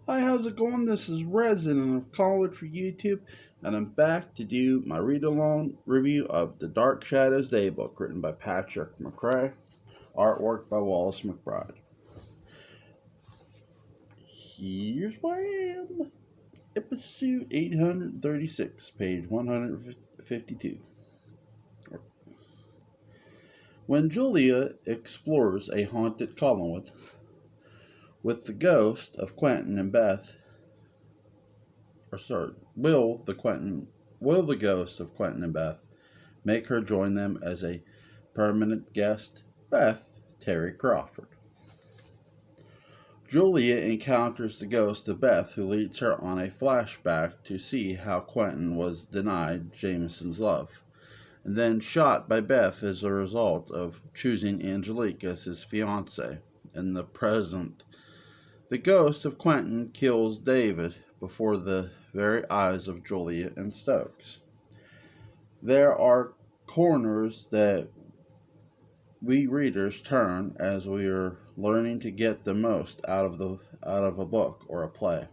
Hi, how's it going? This is Resident of College for YouTube, and I'm back to do my read-along review of The Dark Shadows Daybook, written by Patrick McCray, artwork by Wallace McBride. Here's where I am. Episode 836, page 152. When Julia explores a haunted Collinwood with the ghost of Quentin and Beth, will the ghost of Quentin and Beth make her join them as a permanent guest? Beth, Terry Crawford. Julia encounters the ghost of Beth, who leads her on a flashback to see how Quentin was denied Jameson's love, and then shot by Beth as a result of choosing Angelique as his fiancée. In the present, the ghost of Quentin kills David before the very eyes of Julia and Stokes. There are corners that we readers turn as we are learning to get the most out of a book or a play.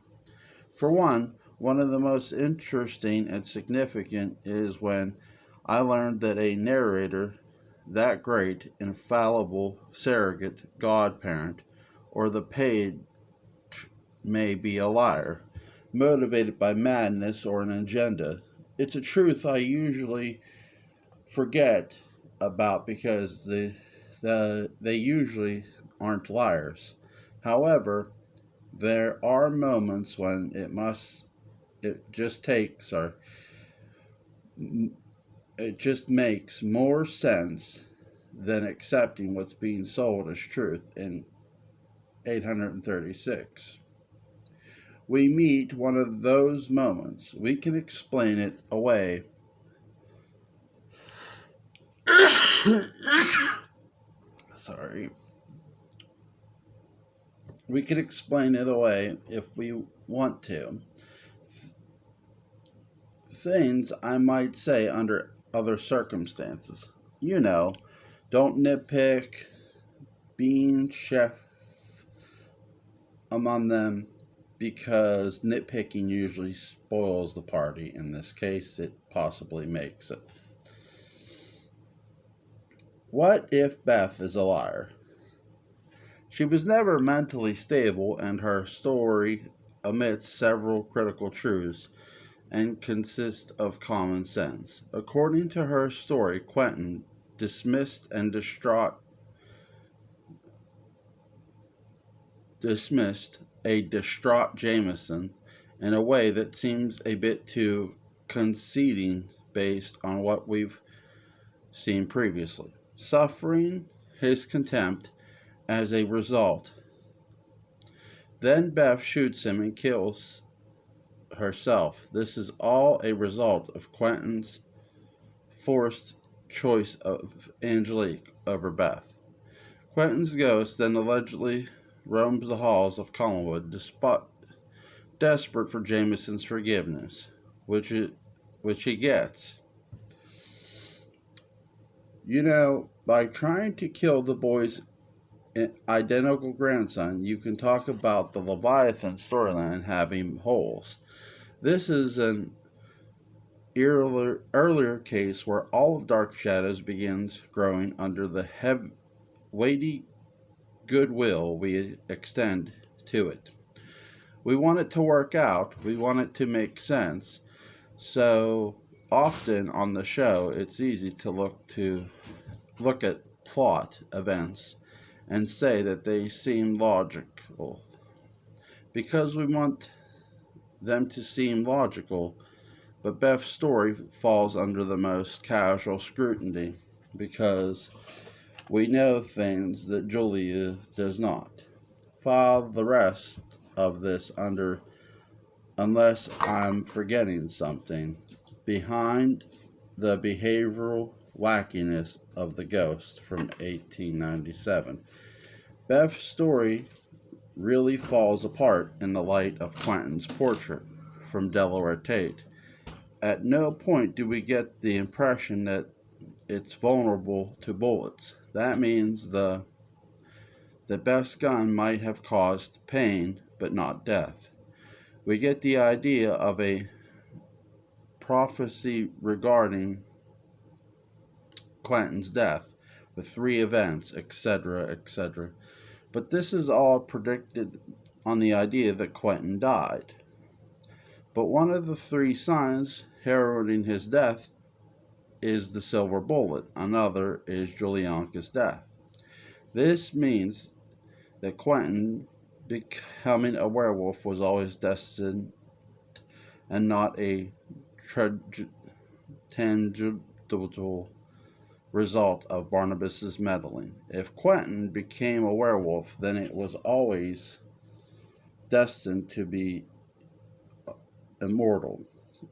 For one of the most interesting and significant is when I learned that a narrator, that great, infallible surrogate godparent, or the page may be a liar, motivated by madness or an agenda. It's a truth I usually forget about because they usually aren't liars. However, there are moments when it just makes more sense than accepting what's being sold as truth in 836. We meet one of those moments. We can explain it away. Sorry. We could explain it away if we want to. Things I might say under other circumstances. Don't nitpick, being chef among them, because nitpicking usually spoils the party. In this case, it possibly makes it. What if Beth is a liar? She was never mentally stable, and her story omits several critical truths and consists of common sense. According to her story, Quentin dismissed a distraught Jameson in a way that seems a bit too conceding based on what we've seen previously, suffering his contempt as a result. Then Beth shoots him and kills herself. This is all a result of Quentin's forced choice of Angelique over Beth. Quentin's ghost then allegedly roams the halls of Collinwood, desperate for Jameson's forgiveness, which he gets. By trying to kill the boy's identical grandson, you can talk about the Leviathan storyline having holes. This is an earlier case where all of Dark Shadows begins growing under the weighty goodwill we extend to it. We want it to work out. We want it to make sense. So often on the show, it's easy to look at plot events and say that they seem logical. Because we want them to seem logical, but Beth's story falls under the most casual scrutiny because we know things that Julia does not. File the rest of this under unless I'm forgetting something. Behind the behavioral wackiness of the ghost from 1897. Beth's story really falls apart in the light of Quentin's portrait from Delaware Tate. At no point do we get the impression that it's vulnerable to bullets. That means the Beth's gun might have caused pain, but not death. we get the idea of a prophecy regarding Quentin's death, with three events, etc., etc. But this is all predicted on the idea that Quentin died. But one of the three signs heralding his death is the silver bullet. Another is Julianka's death. This means that Quentin becoming a werewolf was always destined and not a tangible result of Barnabas's meddling. If Quentin became a werewolf, then it was always destined to be immortal.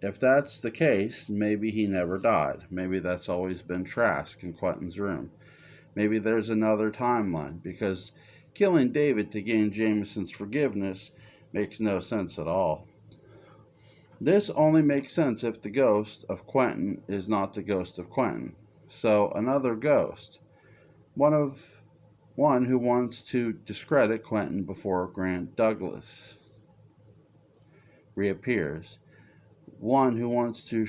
If that's the case, maybe he never died. Maybe that's always been Trask in Quentin's room. Maybe there's another timeline, because killing David to gain Jameson's forgiveness makes no sense at all. This only makes sense if the ghost of Quentin is not the ghost of Quentin. So another ghost, one who wants to discredit Quentin before Grant Douglas reappears, one who wants to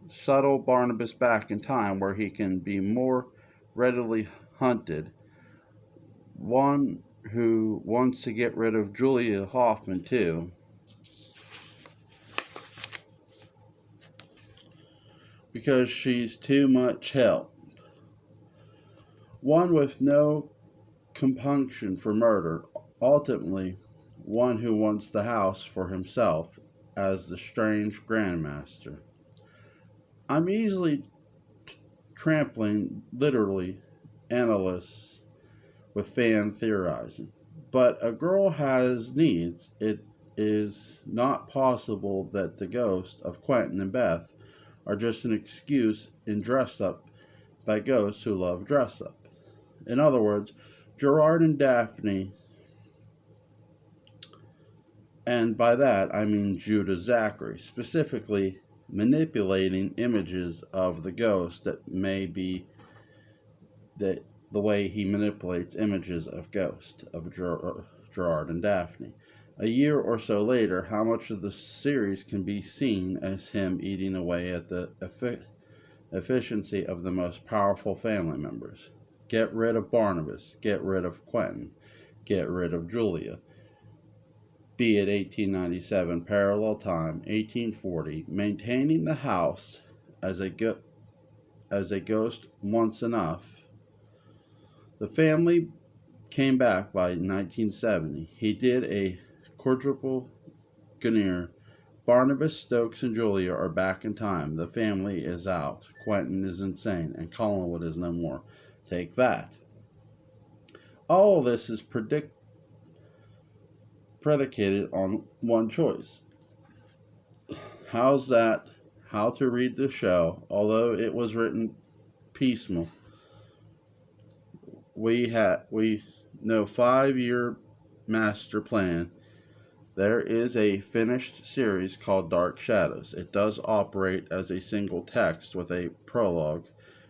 shuttle Barnabas back in time where he can be more readily hunted, one who wants to get rid of Julia Hoffman too, because she's too much help, one with no compunction for murder, ultimately one who wants the house for himself as the strange Grandmaster. I'm easily trampling, literally, analysts with fan theorizing. But a girl has needs. It is not possible that the ghosts of Quentin and Beth are just an excuse in dress up by ghosts who love dress up. In other words, Gerard and Daphne, and by that I mean Judah Zachary, specifically manipulating images of the ghost that may be the way he manipulates images of ghosts of Gerard and Daphne. A year or so later, how much of the series can be seen as him eating away at the efficiency of the most powerful family members? Get rid of Barnabas, get rid of Quentin, get rid of Julia. Be it 1897, parallel time, 1840, maintaining the house as a ghost once enough. The family came back by 1970. He did a quadruple Guinea. Barnabas, Stokes, and Julia are back in time. The family is out. Quentin is insane, and Collinwood is no more. Take that. All of this is predicated on one choice. How's that? How to read the show, although it was written piecemeal. We know 5-year master plan. There is a finished series called Dark Shadows. It does operate as a single text with a prologue,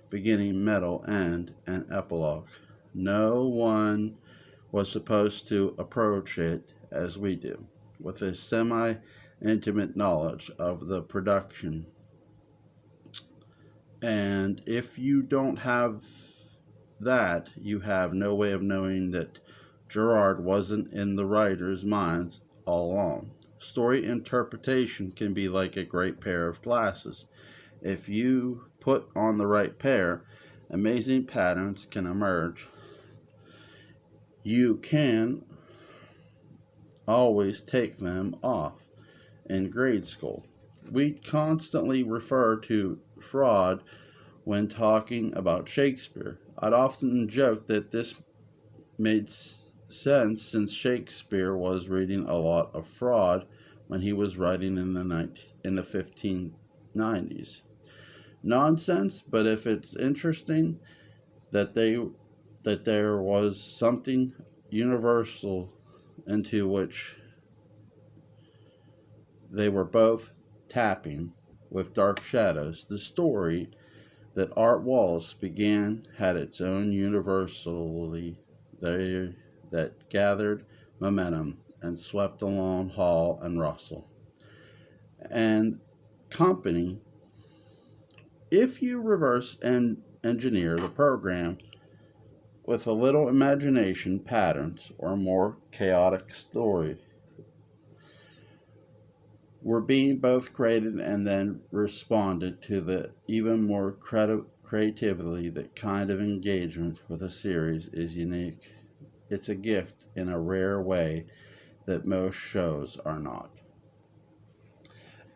beginning, middle, end, and epilogue. No one was supposed to approach it as we do, with a semi-intimate knowledge of the production. And if you don't have that, you have no way of knowing that Gerard wasn't in the writer's minds all along. Story interpretation can be like a great pair of glasses. If you put on the right pair, amazing patterns can emerge. You can always take them off. In grade school, we constantly refer to fraud when talking about Shakespeare. I'd often joke that this made sense since Shakespeare was reading a lot of fraud when he was writing in the 1590s. Nonsense, but if it's interesting that there was something universal into which they were both tapping with Dark Shadows, the story that Art Wallace began had its own universality that gathered momentum and swept along Hall and Russell and company. If you reverse engineer the program with a little imagination, patterns, or more chaotic story were being both created and then responded to the even more creatively. That kind of engagement with a series is unique. It's a gift in a rare way that most shows are not.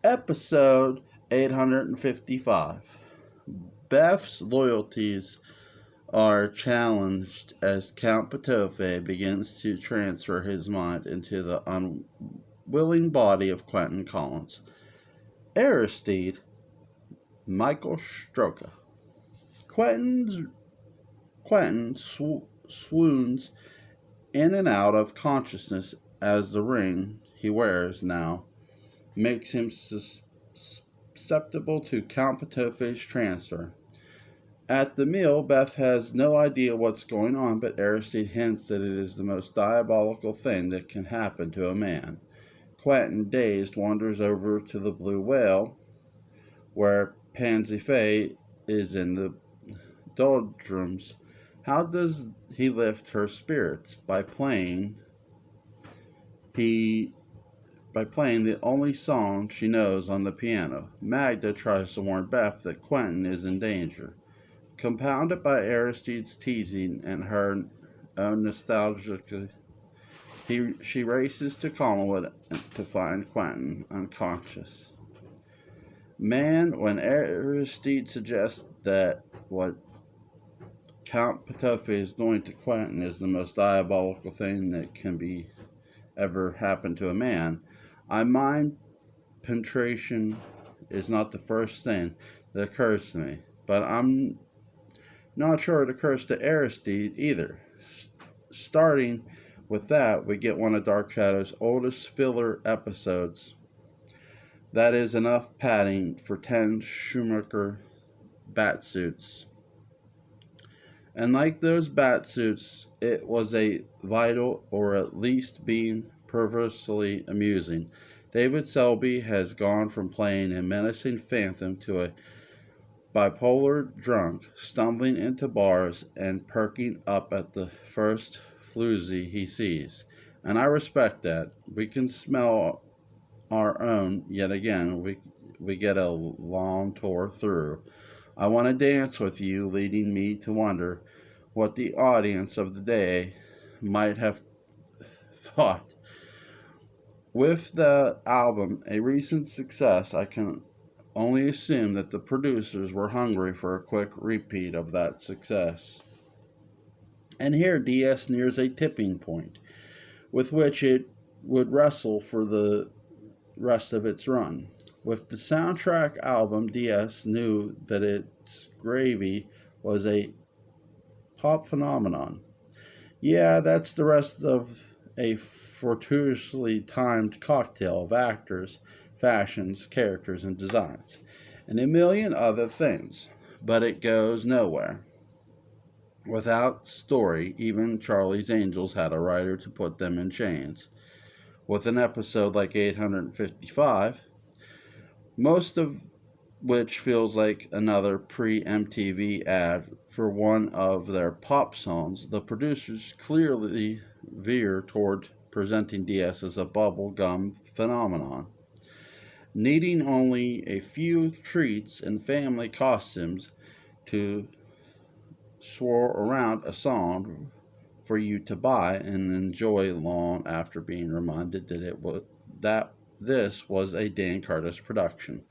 Episode 855. Beth's loyalties are challenged as Count Patofe begins to transfer his mind into the unwilling body of Quentin Collins. Aristide, Michael Stroka. Quentin swoons in and out of consciousness as the ring he wears now makes him susceptible to Count Patofe's transfer. At the meal, Beth has no idea what's going on, but Aristide hints that it is the most diabolical thing that can happen to a man. Quentin, dazed, wanders over to the Blue Whale, where Pansy Faye is in the doldrums. How does he lift her spirits? By playing the only song she knows on the piano. Magda tries to warn Beth that Quentin is in danger. Compounded by Aristide's teasing and her own nostalgia, she races to Collinwood to find Quentin unconscious. Man, when Aristide suggests that what Count Patofe is doing to Quentin is the most diabolical thing that can be ever happen to a man, mind penetration is not the first thing that occurs to me, but I'm not sure it occurs to Aristide either. Starting with that, we get one of Dark Shadow's oldest filler episodes. That is enough padding for 10 Schumacher batsuits. And like those batsuits, it was a vital, or at least being perversely amusing. David Selby has gone from playing a menacing phantom to a bipolar drunk, stumbling into bars and perking up at the first floozy he sees. And I respect that. We can smell our own yet again. We get a long tour through. I want to dance with you, leading me to wonder what the audience of the day might have thought. With the album a recent success, I can only assume that the producers were hungry for a quick repeat of that success. And here DS nears a tipping point, with which it would wrestle for the rest of its run. With the soundtrack album, DS knew that its gravy was a pop phenomenon. Yeah, that's the rest of a fortuitously timed cocktail of actors, fashions, characters, and designs, and a million other things. But it goes nowhere. Without story, even Charlie's Angels had a writer to put them in chains. With an episode like 855, most of which feels like another pre-MTV ad for one of their pop songs, the producers clearly veer toward presenting DS as a bubble-gum phenomenon. Needing only a few treats and family costumes to swirl around a song for you to buy and enjoy long after being reminded that this was a Dan Curtis production.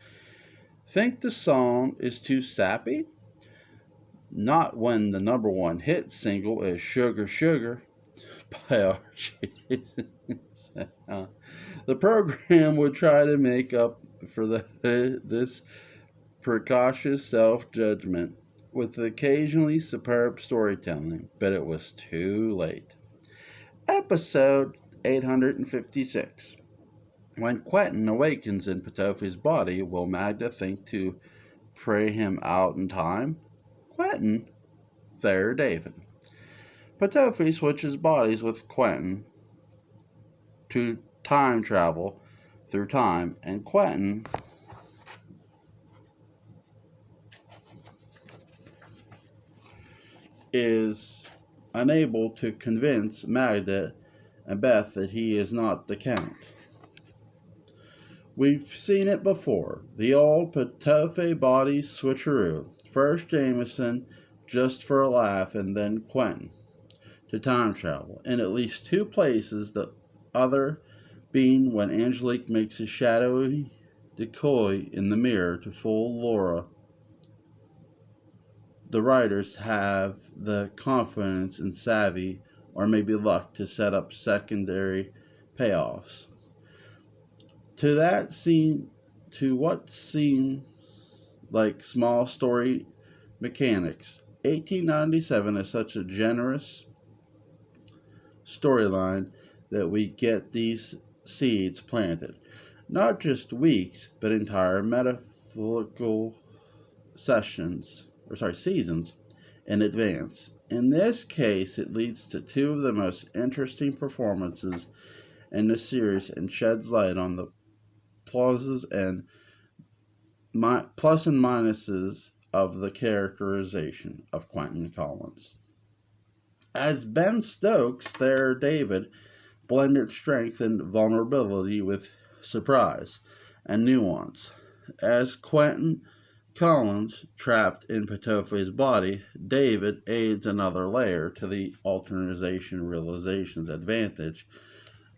Think the song is too sappy? Not when the number one hit single is Sugar Sugar by Archie. The program would try to make up for this precocious self-judgment with occasionally superb storytelling, but it was too late. Episode 856. When Quentin awakens in Patofe's body, will Magda think to pray him out in time? Quentin, Thayer David. Patofe switches bodies with Quentin to time travel through time, and Quentin is unable to convince Magda and Beth that he is not the Count. We've seen it before. The old Patofe body switcheroo. First Jameson, just for a laugh, and then Quentin to time travel in at least two places, the other being when Angelique makes a shadowy decoy in the mirror to fool Laura. The writers have the confidence and savvy, or maybe luck, to set up secondary payoffs. To what seem like small story mechanics, 1897 is such a generous storyline that we get these seeds planted, not just weeks, but entire metaphorical seasons in advance. In this case, it leads to two of the most interesting performances in the series and sheds light on the plus and minuses of the characterization of Quentin Collins. As Ben Stokes, their David blended strength and vulnerability with surprise and nuance. As Quentin Collins, trapped in Patofe's body, David adds another layer to the alternation realization's advantage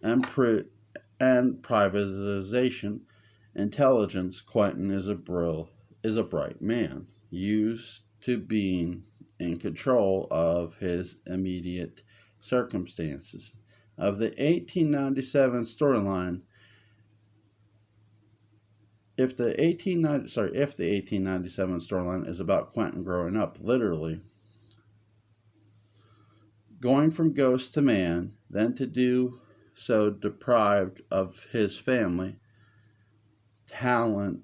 and privatization intelligence. Quentin is a bright man, used to being in control of his immediate circumstances. Of the 1897 storyline, if the 1897 storyline is about Quentin growing up, literally going from ghost to man, then to do so deprived of his family, talents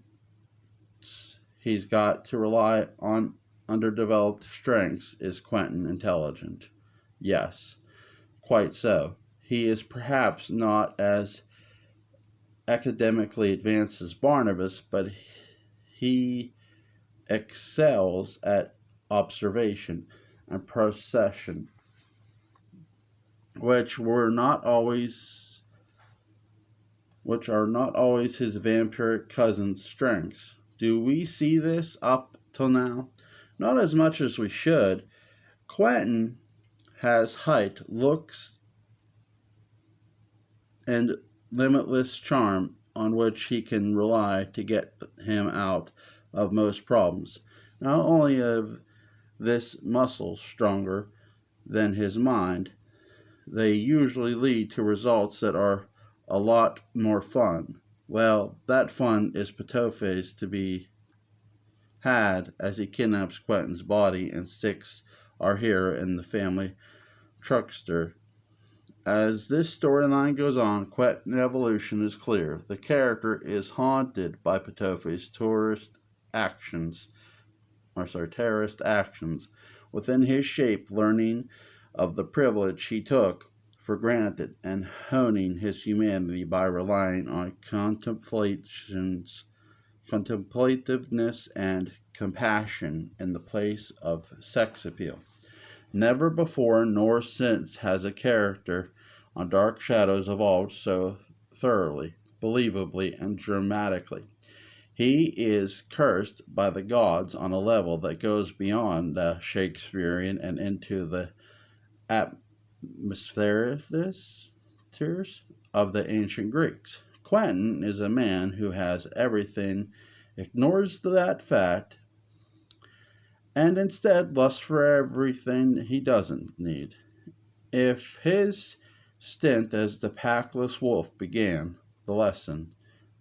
he's got to rely on underdeveloped strengths, is Quentin intelligent? Yes, quite so. He is perhaps not as academically advanced as Barnabas, but he excels at observation and procession, which are not always his vampiric cousin's strengths. Do we see this up till now? Not as much as we should. Quentin has height, looks, and limitless charm on which he can rely to get him out of most problems. Not only of this muscle stronger than his mind, they usually lead to results that are a lot more fun. Well, that fun is Patofe's to be had as he kidnaps Quentin's body and sticks our hero in the family truckster. As this storyline goes on, Quentin's evolution is clear. The character is haunted by Patofe's terrorist actions. Within his shape, learning of the privilege he took for granted and honing his humanity by relying on contemplativeness and compassion in the place of sex appeal. Never before nor since has a character on Dark Shadows evolved so thoroughly, believably, and dramatically. He is cursed by the gods on a level that goes beyond the Shakespearean and into the atmospheres of the ancient Greeks. Quentin is a man who has everything, ignores that fact, and instead lusts for everything he doesn't need. If his stint as the packless wolf began the lesson,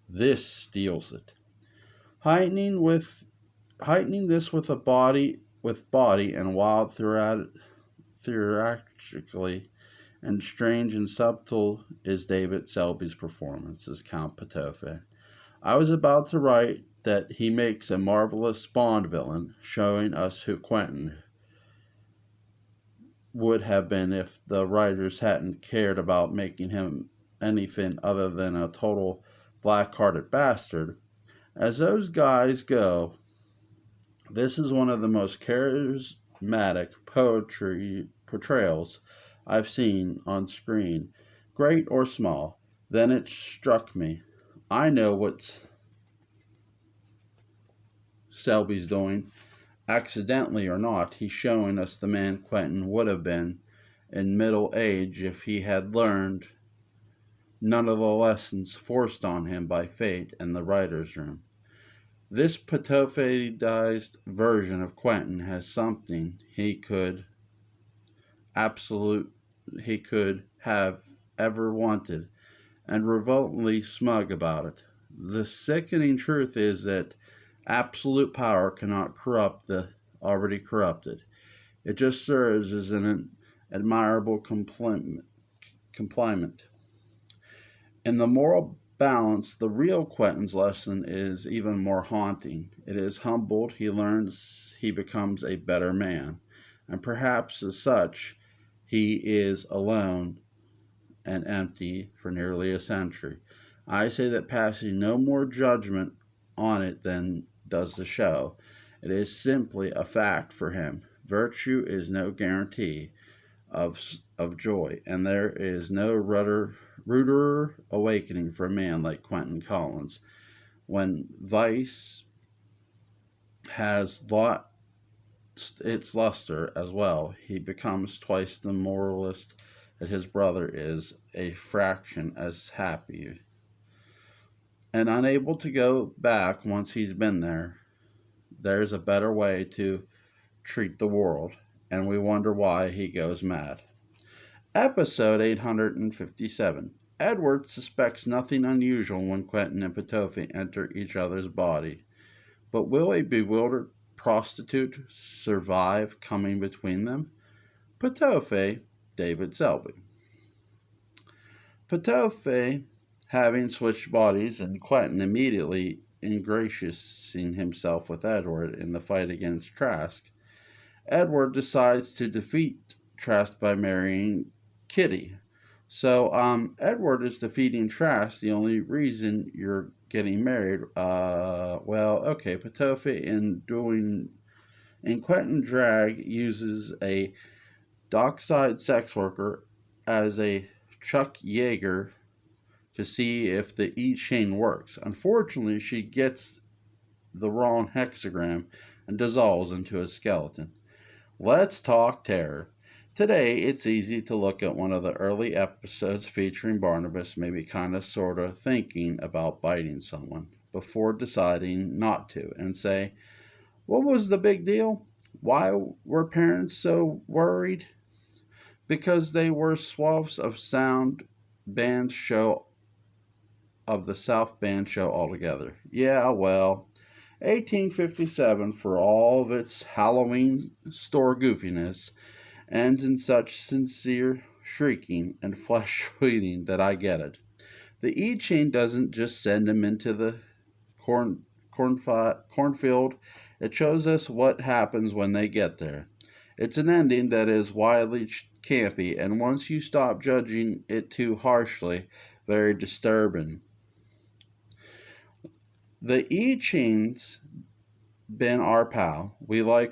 this steals it. Heightening this with body and wild theatrically and strange and subtle is David Selby's performance as Count Patofe. I was about to write that he makes a marvelous Bond villain, showing us who Quentin would have been if the writers hadn't cared about making him anything other than a total black-hearted bastard. As those guys go, this is one of the most charismatic poetry portrayals I've seen on screen, great or small. Then it struck me. I know what Selby's doing. Accidentally or not, he's showing us the man Quentin would have been in middle age if he had learned none of the lessons forced on him by fate in the writer's room. This patophaized version of Quentin has something he could have ever wanted, and revoltingly smug about it. The sickening truth is that absolute power cannot corrupt the already corrupted. It just serves as an admirable compliment. In the moral balance, the real Quentin's lesson is even more haunting. It is humbled, he learns, he becomes a better man, and perhaps as such, he is alone and empty for nearly a century. I say that passing no more judgment on it than does the show. It is simply a fact for him. Virtue is no guarantee of joy, and there is no ruder awakening for a man like Quentin Collins. When vice has lost its luster as well, he becomes twice the moralist that his brother is, a fraction as happy, and unable to go back once he's been there. There's a better way to treat the world, and we wonder why he goes mad. Episode 857. Edward suspects nothing unusual when Quentin and Petofi enter each other's body, but will a bewildered prostitute survive coming between them? Petofi, David Selby. Petofi, having switched bodies, and Quentin immediately ingratiating himself with Edward in the fight against Trask, Edward decides to defeat Trask by marrying Kitty. So, Edward is defeating Trask. The only reason you're getting married, Petofi in Quentin Drag uses a dockside sex worker as a Chuck Yeager to see if the E-chain works. Unfortunately, she gets the wrong hexagram and dissolves into a skeleton. Let's talk terror. Today, it's easy to look at one of the early episodes featuring Barnabas maybe sorta thinking about biting someone before deciding not to and say, what was the big deal? Why were parents so worried? Because they were swaths of the South Band show altogether. Yeah, well, 1857, for all of its Halloween store goofiness, ends in such sincere shrieking and flesh-eating that I get it. The E-chain doesn't just send him into the cornfield, it shows us what happens when they get there. It's an ending that is wildly campy, and once you stop judging it too harshly, very disturbing. The E-chain's been our pal. We were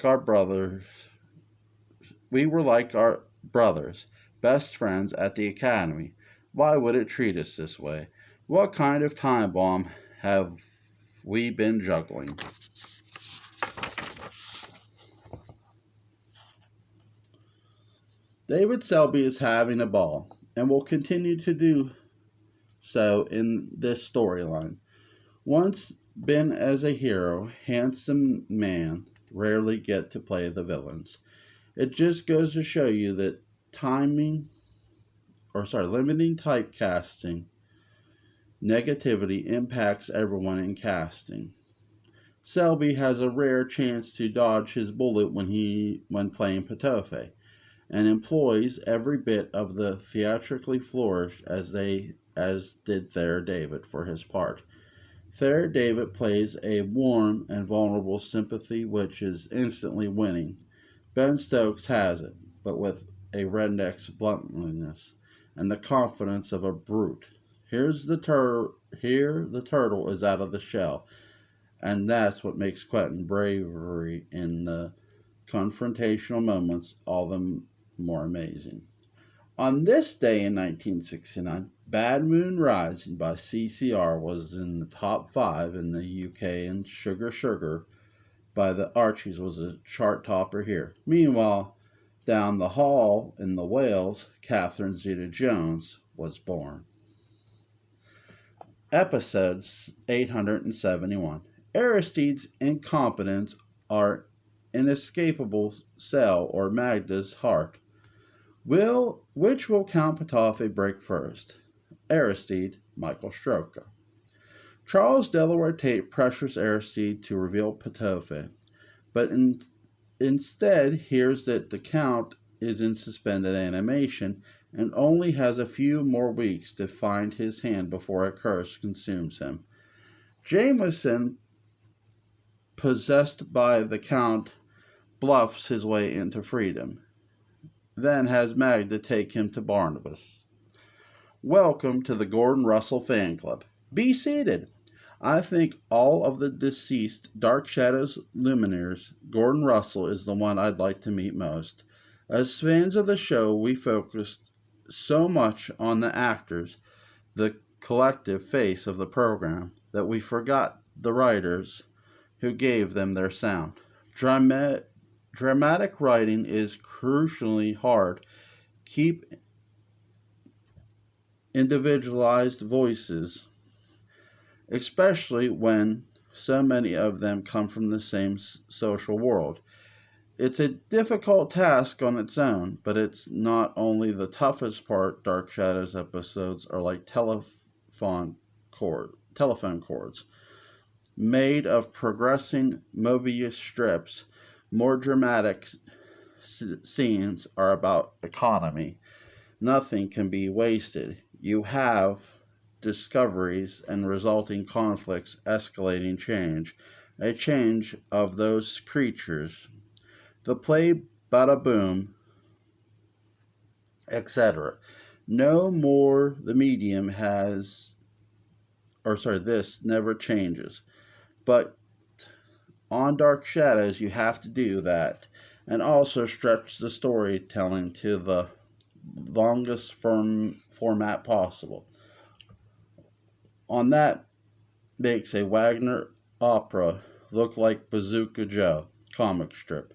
like our brothers, best friends at the academy. Why would it treat us this way? What kind of time bomb have we been juggling? David Selby is having a ball, and will continue to do so in this storyline. Once been as a hero, handsome man rarely get to play the villains. It just goes to show you that limiting typecasting negativity impacts everyone in casting. Selby has a rare chance to dodge his bullet when playing Petofi, and employs every bit of the theatrically flourish as did Thayer David for his part. Thayer David plays a warm and vulnerable sympathy which is instantly winning. Ben Stokes has it, but with a redneck's bluntness and the confidence of a brute. Here the turtle is out of the shell, and that's what makes Quentin's bravery in the confrontational moments all the more amazing. On this day in 1969, Bad Moon Rising by CCR was in the top 5 in the UK, and Sugar Sugar by the Archies was a chart topper here. Meanwhile, down the hall in the Wales, Catherine Zeta-Jones was born. Episodes 871. Aristide's incompetence are inescapable cell or Magda's heart. Which will count Ptolemy break first? Aristide, Michael Stroka. Charles Delaware Tate pressures Aristide to reveal Ptolemy, but instead hears that the Count is in suspended animation and only has a few more weeks to find his hand before a curse consumes him. Jameson, possessed by the Count, bluffs his way into freedom, then has Magda take him to Barnabas. Welcome to the Gordon Russell fan club. Be seated. I think all of the deceased Dark Shadows luminaries, Gordon Russell is the one I'd like to meet most. As fans of the show, we focused so much on the actors, the collective face of the program, that we forgot the writers who gave them their sound. Dramatic writing is crucially hard. Keep individualized voices, especially when so many of them come from the same social world. It's a difficult task on its own, but it's not only the toughest part. Dark Shadows episodes are like telephone cords made of progressing Mobius strips. More dramatic scenes are about economy. Nothing can be wasted. You have discoveries and resulting conflicts, escalating change, a change of those creatures. The play, bada boom, etc. No more the medium this never changes. But on Dark Shadows, you have to do that, and also stretch the storytelling to the longest format possible. On that makes a Wagner opera look like Bazooka Joe comic strip,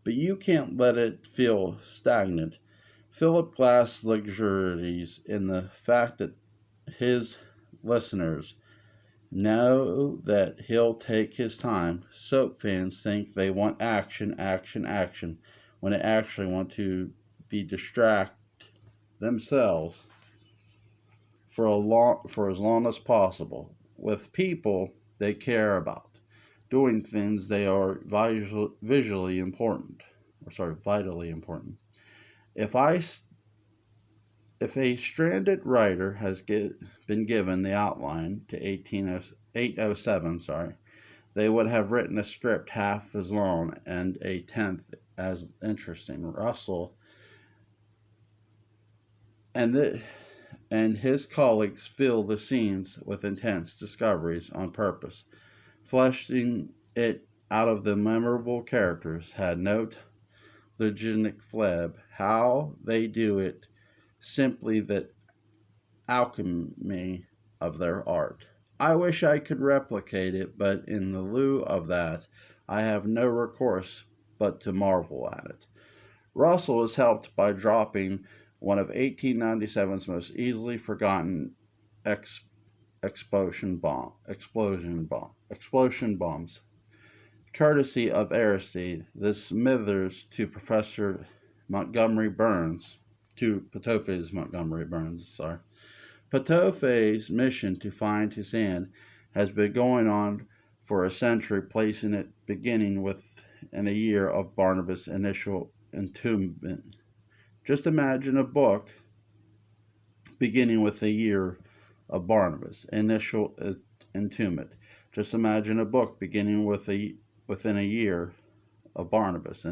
but you can't let it feel stagnant. Philip Glass luxuriates in the fact that his listeners know that he'll take his time. Soap fans think they want action, when they actually want to be distract themselves for as long as possible with people they care about, doing things they are vitally important. If a stranded writer has been given the outline to 807, they would have written a script half as long and a tenth as interesting. Russell and his colleagues fill the scenes with intense discoveries on purpose. Fleshing it out of the memorable characters had no legenic fleb. How they do it, simply the alchemy of their art. I wish I could replicate it, but in the lieu of that, I have no recourse but to marvel at it. Russell is helped by dropping one of 1897's most easily forgotten explosion bombs, courtesy of Aristide. This smithers to Ptolemy Montgomery Burns. Ptolemy's mission to find his hand has been going on for a century, placing it beginning within a year of Barnabas' initial entombment. Just imagine a book beginning with a year of Barnabas' initial entombment. Just imagine a book beginning within a year of Barnabas'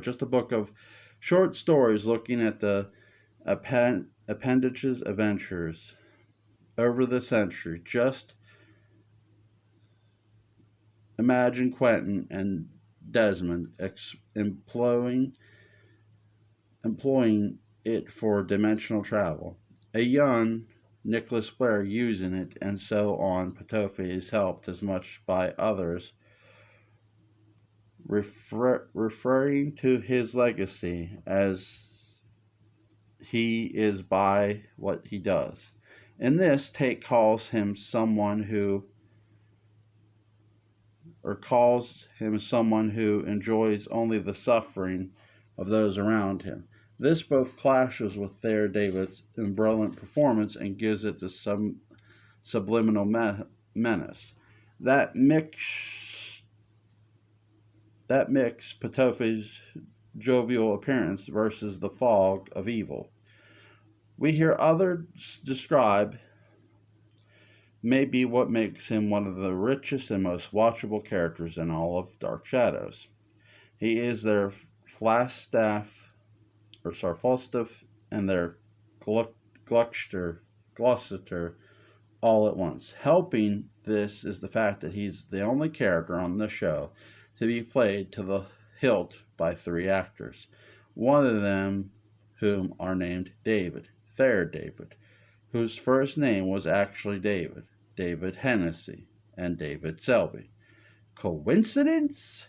just a book of short stories looking at the appendages adventures over the century. Just imagine Quentin and Desmond employing it for dimensional travel. A young Nicholas Blair using it, and so on. Patofi is helped as much by others, referring to his legacy as he is by what he does. In this, Tate calls him someone who enjoys only the suffering of those around him. This both clashes with Thayer David's brilliant performance and gives it the subliminal menace. That mix Patofi's jovial appearance versus the fog of evil. We hear others describe may be what makes him one of the richest and most watchable characters in all of Dark Shadows. He is their Falstaff and their Gloucester all at once. Helping this is the fact that he's the only character on the show to be played to the hilt by 3 actors, one of them whom are named Thayer David, whose first name was actually David Hennessy, and David Selby. Coincidence?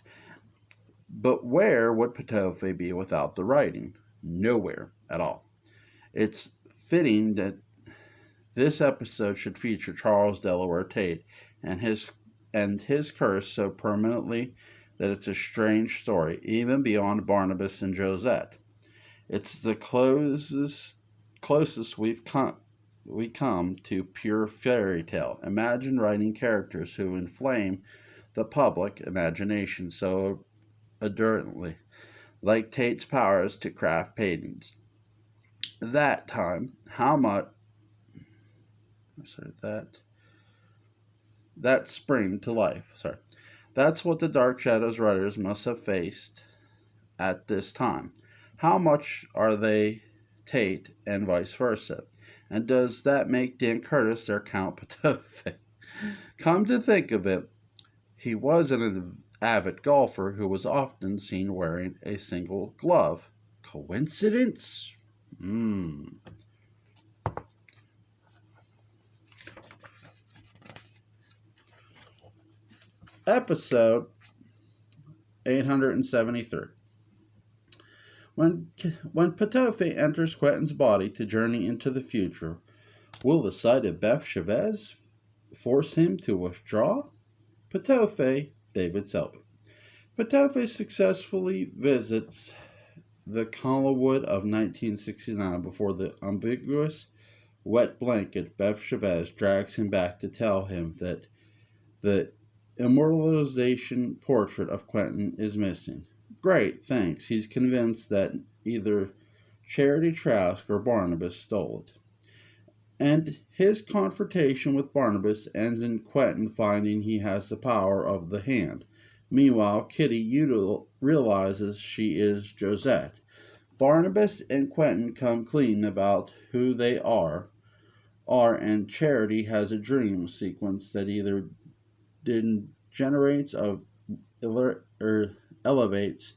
But where would Patofi be without the writing? Nowhere at all. It's fitting that this episode should feature Charles Delaware Tate and his curse so permanently that it's a strange story, even beyond Barnabas and Josette. It's the closest we come to pure fairy tale. Imagine writing characters who inflame the public imagination so ardently, like Tate's powers to craft paintings. That spring to life. That's what the Dark Shadows writers must have faced at this time. How much are they Tate and vice versa? And does that make Dan Curtis their Count Patofi? Come to think of it, he was an avid golfer who was often seen wearing a single glove. Coincidence? Episode 873. When Patofi enters Quentin's body to journey into the future, will the sight of Beth Chavez force him to withdraw? Patofi, David Selby. Patofi successfully visits the Collinwood of 1969 before the ambiguous, wet blanket Beth Chavez drags him back to tell him that the immortalization portrait of Quentin is missing. Great, thanks. He's convinced that either Charity Trask or Barnabas stole it. And his confrontation with Barnabas ends in Quentin finding he has the power of the hand. Meanwhile, Kitty realizes she is Josette. Barnabas and Quentin come clean about who they are, and Charity has a dream sequence that either generates or elevates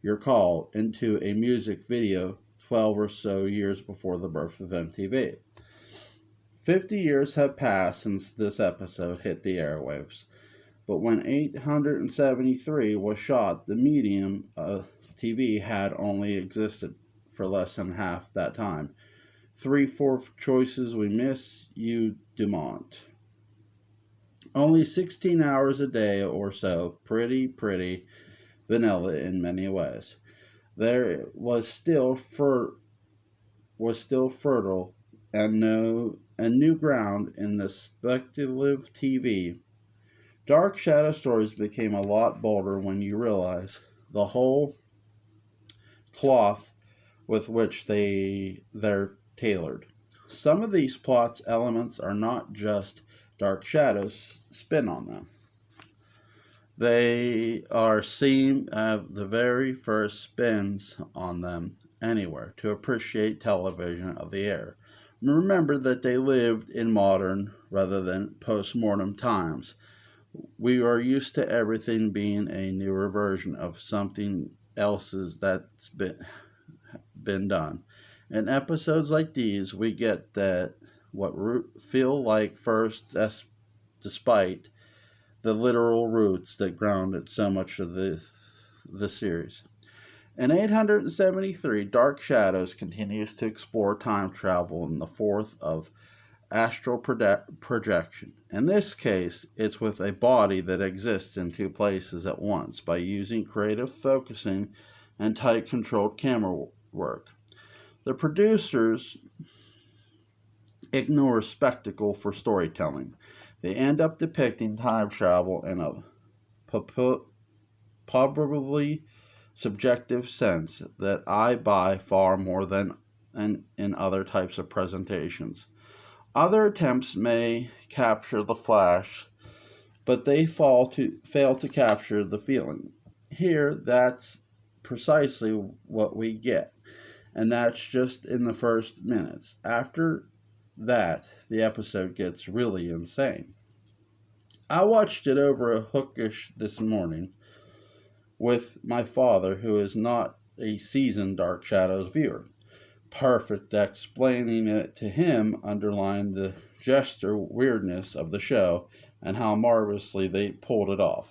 your call into a music video 12 or so years before the birth of MTV. 50 years have passed since this episode hit the airwaves, but when 873 was shot, the medium of TV had only existed for less than half that time. 3/4 choices we miss you, Dumont. Only 16 hours a day or so, pretty vanilla in many ways. There was still fertile and new ground in the speculative TV. Dark Shadow stories became a lot bolder when you realize the whole cloth with which they're tailored. Some of these plot's elements are not just Dark Shadows' spin on them. They are seen as the very first spins on them anywhere to appreciate television of the era. Remember that they lived in modern rather than post-mortem times. We are used to everything being a newer version of something else's that's been done. In episodes like these, we get that what feel like first, despite the literal roots that grounded so much of the series. In 873, Dark Shadows continues to explore time travel in the fourth of astral projection. In this case, it's with a body that exists in two places at once by using creative focusing and tight controlled camera work. The producers ignore spectacle for storytelling. They end up depicting time travel in a probably subjective sense that I buy far more than in other types of presentations. Other attempts may capture the flash, but they fail to capture the feeling. Here, that's precisely what we get, and that's just in the first minutes. After that, the episode gets really insane. I watched it over a hookish this morning with my father, who is not a seasoned Dark Shadows viewer. Perfect explaining it to him underlined the gesture weirdness of the show and how marvelously they pulled it off.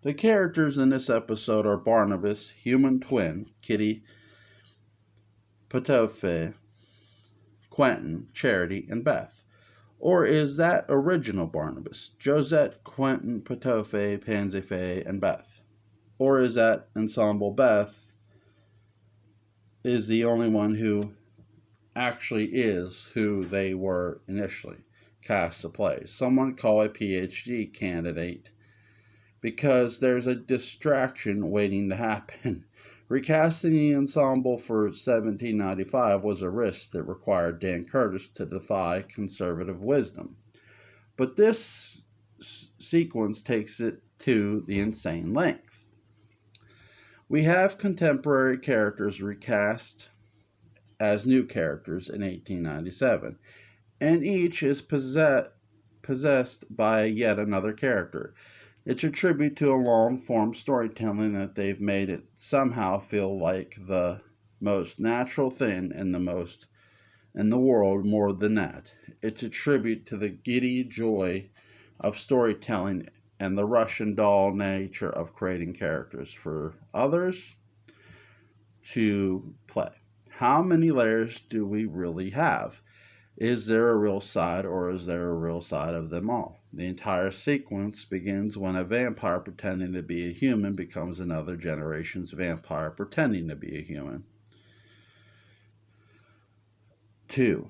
The characters in this episode are Barnabas, human twin, Kitty, Patofe, Quentin, Charity, and Beth. Or is that original Barnabas, Josette, Quentin, Patofe, Panzife, and Beth? Or is that ensemble Beth is the only one who actually is who they were initially cast to play? Someone call a PhD candidate, because there's a distraction waiting to happen. Recasting the ensemble for 1795 was a risk that required Dan Curtis to defy conservative wisdom. But this sequence takes it to the insane length. We have contemporary characters recast as new characters in 1897, and each is possessed by yet another character. It's a tribute to a long-form storytelling that they've made it somehow feel like the most natural thing in the world. More than that, it's a tribute to the giddy joy of storytelling and the Russian doll nature of creating characters for others to play. How many layers do we really have? Is there a real side, or is there a real side of them all? The entire sequence begins when a vampire pretending to be a human becomes another generation's vampire pretending to be a human. 2.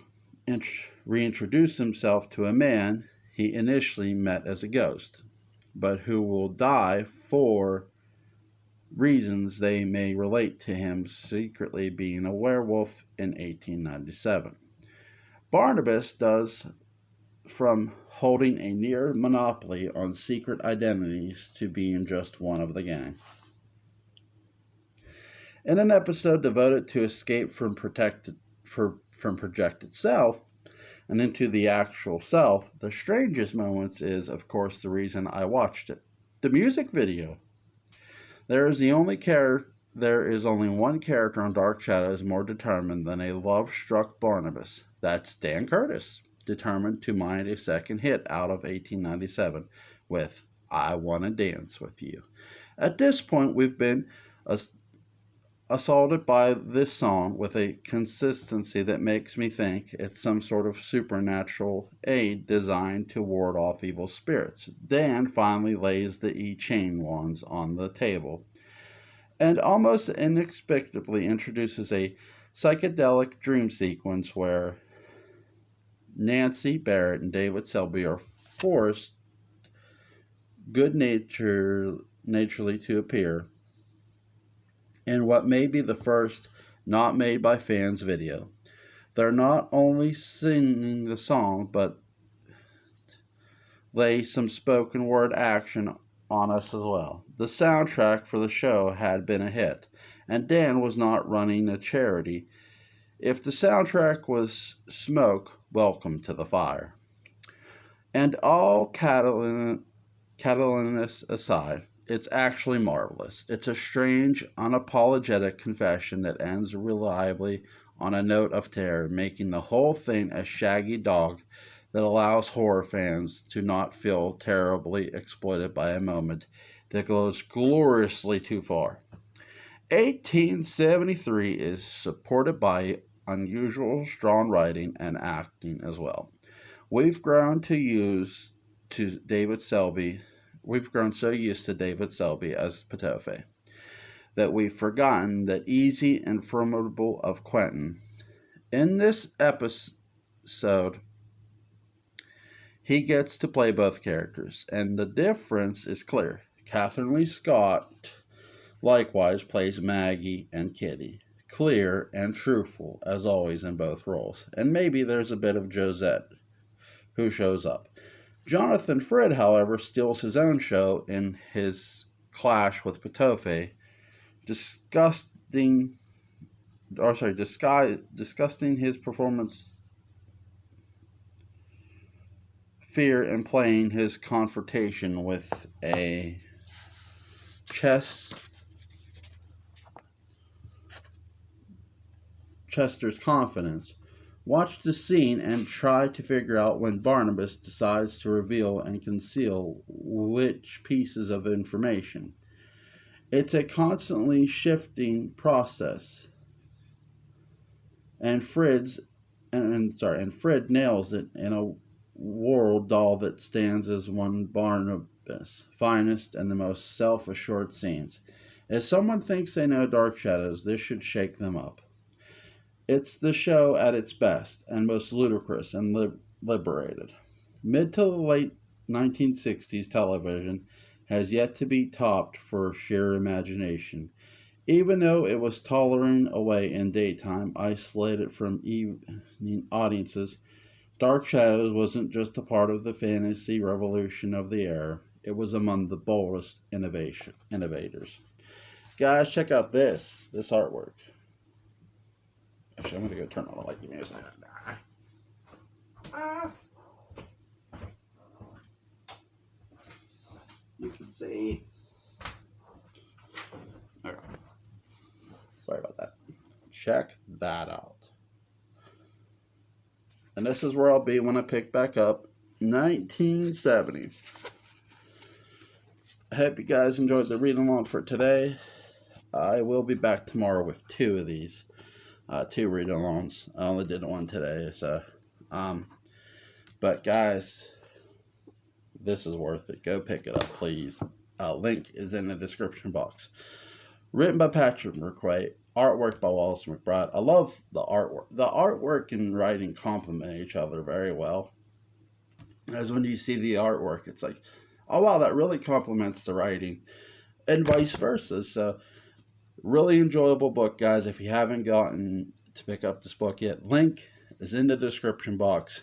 Reintroduce himself to a man he initially met as a ghost, but who will die for reasons they may relate to him secretly being a werewolf in 1897. Barnabas does from holding a near monopoly on secret identities to being just one of the gang. In an episode devoted to escape from projected self and into the actual self, the strangest moments is, of course, the reason I watched it. The music video. There is only one character on Dark Shadows more determined than a love-struck Barnabas. That's Dan Curtis, determined to mine a second hit out of 1897 with I Wanna Dance With You. At this point, we've been assaulted by this song with a consistency that makes me think it's some sort of supernatural aid designed to ward off evil spirits. Dan finally lays the I Ching wands on the table and almost inexplicably introduces a psychedelic dream sequence where Nancy Barrett and David Selby are forced good-naturedly to appear in what may be the first not made by fans video. They're not only singing the song, but lay some spoken word action on us as well. The soundtrack for the show had been a hit, and Dan was not running a charity. If the soundtrack was smoke, welcome to the fire. And all Catalanists aside, it's actually marvelous. It's a strange, unapologetic confession that ends reliably on a note of terror, making the whole thing a shaggy dog that allows horror fans to not feel terribly exploited by a moment that goes gloriously too far. 1873 is supported by unusual strong writing and acting as well. We've grown to use to David Selby. We've grown so used to David Selby as Patofe that we've forgotten that easy and formidable of Quentin. In this episode, he gets to play both characters, and the difference is clear. Catherine Lee Scott likewise plays Maggie and Kitty, clear and truthful as always in both roles, and maybe there's a bit of Josette who shows up. Jonathan Frid, however, steals his own show in his clash with Patofe, disgusting his performance fear in playing his confrontation with a Chester's confidence. Watch the scene and try to figure out when Barnabas decides to reveal and conceal which pieces of information. It's a constantly shifting process, and Frid nails it in a world doll that stands as one Barnabas' finest and the most self-assured scenes. If someone thinks they know Dark Shadows, this should shake them up. It's the show at its best and most ludicrous and liberated. Mid to late 1960s television has yet to be topped for sheer imagination. Even though it was tottering away in daytime, isolated from evening audiences, Dark Shadows wasn't just a part of the fantasy revolution of the era. It was among the boldest innovators. Guys, check out this artwork. Actually, I'm going to go turn on the light. Give me a second. You can see. Okay. Sorry about that. Check that out. And this is where I'll be when I pick back up 1970. I hope you guys enjoyed the read along for today. I will be back tomorrow with two of these. Two read alongs. I only did one today, so but guys, this is worth it. Go pick it up, please. Link is in the description box. Written by Patrick McCray, artwork by Wallace McBride. I love the artwork. The artwork and writing complement each other very well. As when you see the artwork, it's like, oh wow, that really complements the writing, and vice versa. So really enjoyable book, guys. If you haven't gotten to pick up this book yet, link is in the description box.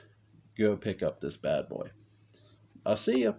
Go pick up this bad boy. I'll see you.